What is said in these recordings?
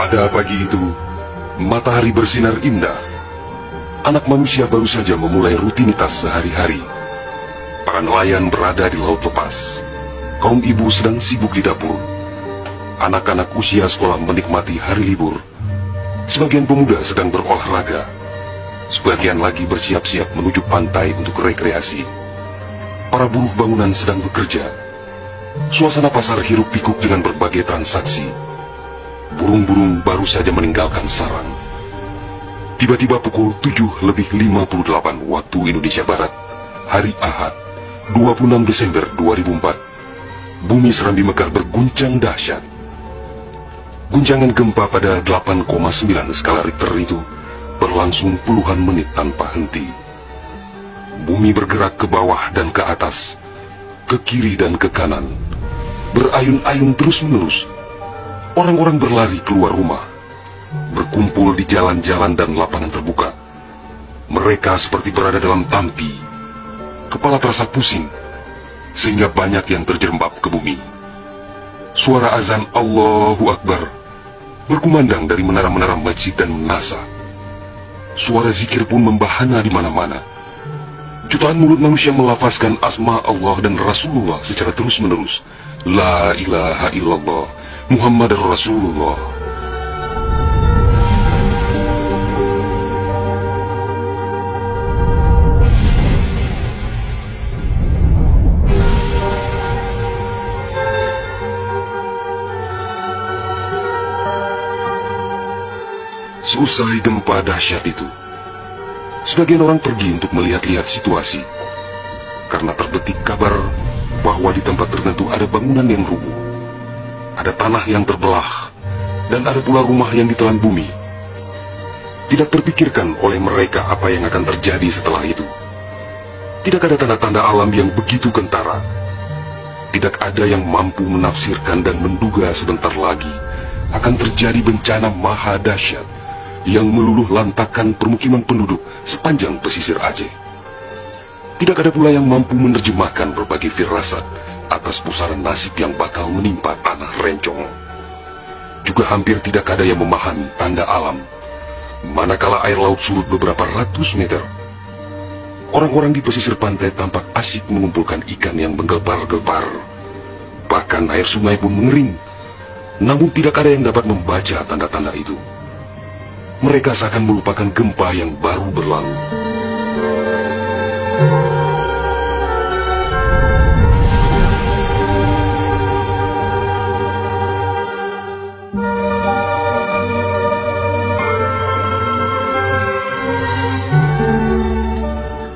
Pada pagi itu, matahari bersinar indah. Anak manusia baru saja memulai rutinitas sehari-hari. Para nelayan berada di laut lepas. Kaum ibu sedang sibuk di dapur. Anak-anak usia sekolah menikmati hari libur. Sebagian pemuda sedang berolahraga. Sebagian lagi bersiap-siap menuju pantai untuk rekreasi. Para buruh bangunan sedang bekerja. Suasana pasar hiruk-pikuk dengan berbagai transaksi. Burung-burung baru saja meninggalkan sarang. Tiba-tiba pukul 7:58 waktu Indonesia Barat, hari Ahad, 26 Desember 2004, bumi Serambi Mekah berguncang dahsyat. Guncangan gempa pada 8,9 skala Richter itu berlangsung puluhan menit tanpa henti. Bumi bergerak ke bawah dan ke atas, ke kiri dan ke kanan, berayun-ayun terus-menerus. Orang-orang berlari keluar rumah, berkumpul di jalan-jalan dan lapangan terbuka. Mereka seperti berada dalam tampi. Kepala terasa pusing, sehingga banyak yang terjerembab ke bumi. Suara azan Allahu Akbar berkumandang dari menara-menara masjid dan menasa. Suara zikir pun membahana di mana-mana. Jutaan mulut manusia melafazkan asma Allah dan Rasulullah secara terus-menerus. La ilaha illallah Muhammad Rasulullah. Seusai gempa dahsyat itu, sebagian orang pergi untuk melihat-lihat situasi, karena terbetik kabar bahwa di tempat tertentu ada bangunan yang rubuh, ada tanah yang terbelah, dan ada pula rumah yang ditelan bumi. Tidak terpikirkan oleh mereka apa yang akan terjadi setelah itu. Tidak ada tanda-tanda alam yang begitu kentara. Tidak ada yang mampu menafsirkan dan menduga sebentar lagi akan terjadi bencana maha dahsyat yang meluluh lantakkan permukiman penduduk sepanjang pesisir Aceh. Tidak ada pula yang mampu menerjemahkan berbagai firasat atas pusaran nasib yang bakal menimpa tanah rencong. Juga hampir tidak ada yang memahami tanda alam, manakala air laut surut beberapa ratus meter. Orang-orang di pesisir pantai tampak asyik mengumpulkan ikan yang menggelbar-gelbar. Bahkan air sungai pun mengering, namun tidak ada yang dapat membaca tanda-tanda itu. Mereka seakan melupakan gempa yang baru berlalu.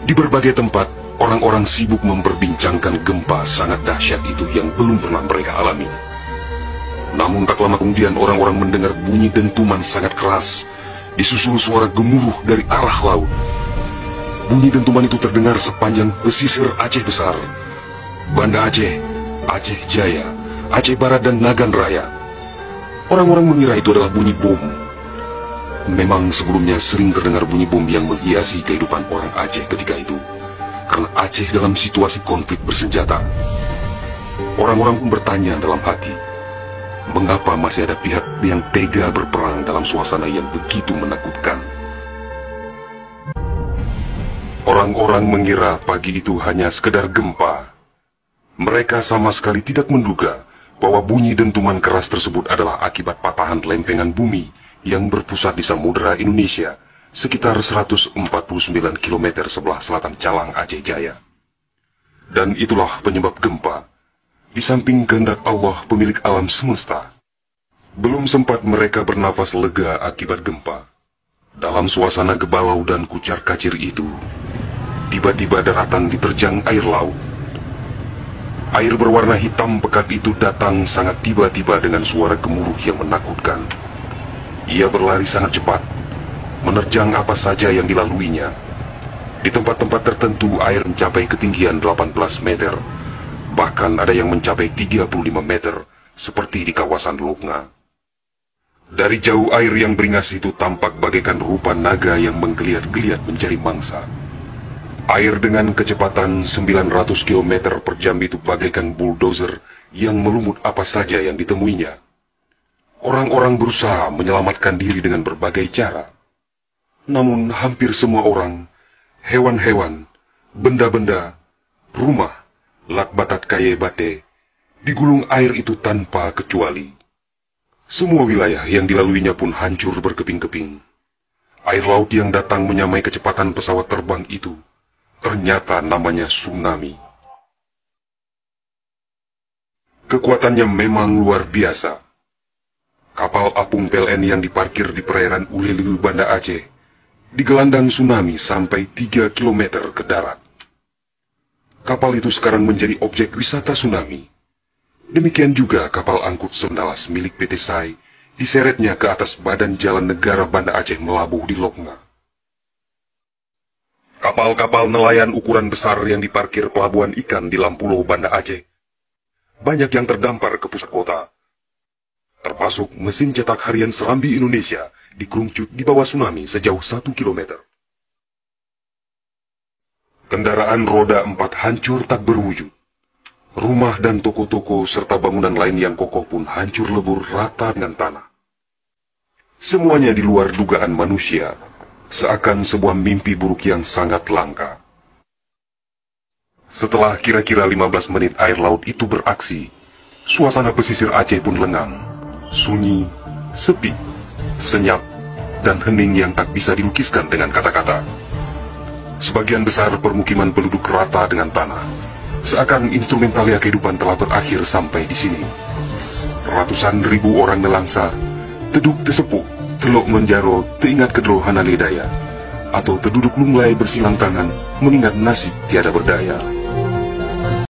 Di berbagai tempat, orang-orang sibuk memperbincangkan gempa sangat dahsyat itu yang belum pernah mereka alami. Namun tak lama kemudian orang-orang mendengar bunyi dentuman sangat keras, disusul suara gemuruh dari arah laut. Bunyi dentuman itu terdengar sepanjang pesisir Aceh Besar, Banda Aceh, Aceh Jaya, Aceh Barat, dan Nagan Raya. Orang-orang mengira itu adalah bunyi bom. Memang sebelumnya sering terdengar bunyi bom yang menghiasi kehidupan orang Aceh ketika itu, karena Aceh dalam situasi konflik bersenjata. Orang-orang pun bertanya dalam hati, mengapa masih ada pihak yang tega berperang dalam suasana yang begitu menakutkan? Orang-orang mengira pagi itu hanya sekedar gempa. Mereka sama sekali tidak menduga bahwa bunyi dentuman keras tersebut adalah akibat patahan lempengan bumi yang berpusat di Samudra Indonesia, sekitar 149 km sebelah selatan Calang Aceh Jaya. Dan itulah penyebab gempa. Di samping kehendak Allah pemilik alam semesta, belum sempat mereka bernafas lega akibat gempa. Dalam suasana gebalau dan kucar-kacir itu, tiba-tiba daratan diterjang air laut. Air berwarna hitam pekat itu datang sangat tiba-tiba dengan suara gemuruh yang menakutkan. Ia berlari sangat cepat, menerjang apa saja yang dilaluinya. Di tempat-tempat tertentu air mencapai ketinggian 18 meter. Bahkan ada yang mencapai 35 meter, seperti di kawasan Lukna. Dari jauh air yang beringas itu tampak bagaikan rupa naga yang menggeliat-geliat mencari mangsa. Air dengan kecepatan 900 km per jam itu bagaikan bulldozer yang melumut apa saja yang ditemuinya. Orang-orang berusaha menyelamatkan diri dengan berbagai cara. Namun hampir semua orang, hewan-hewan, benda-benda, rumah, lakbatat kaye bate, digulung air itu tanpa kecuali. Semua wilayah yang dilaluinya pun hancur berkeping-keping. Air laut yang datang menyamai kecepatan pesawat terbang itu, ternyata namanya tsunami. Kekuatannya memang luar biasa. Kapal apung PLN yang diparkir di perairan Ulelilu, Banda Aceh, digelandang tsunami sampai 3 km ke darat. Kapal itu sekarang menjadi objek wisata tsunami. Demikian juga kapal angkut Sondalas milik PT SAI, diseretnya ke atas badan jalan negara Banda Aceh melabuh di Lokna. Kapal-kapal nelayan ukuran besar yang diparkir pelabuhan ikan di Lampulo, Banda Aceh, banyak yang terdampar ke pusat kota. Termasuk mesin cetak harian Serambi Indonesia dikerungcut di bawah tsunami sejauh 1 km. Kendaraan roda 4 hancur tak berwujud. Rumah dan toko-toko serta bangunan lain yang kokoh pun hancur lebur rata dengan tanah. Semuanya di luar dugaan manusia, seakan sebuah mimpi buruk yang sangat langka. Setelah kira-kira 15 menit air laut itu beraksi, suasana pesisir Aceh pun lengang, sunyi, sepi, senyap, dan hening yang tak bisa dilukiskan dengan kata-kata. Sebagian besar permukiman penduduk rata dengan tanah, seakan instrumentalia kehidupan telah berakhir sampai di sini. Ratusan ribu orang nelangsa, teduk tesepuh, telok menjaro, teingat kedro hana ledaya, atau terduduk lunglai bersilang tangan, mengingat nasib tiada berdaya.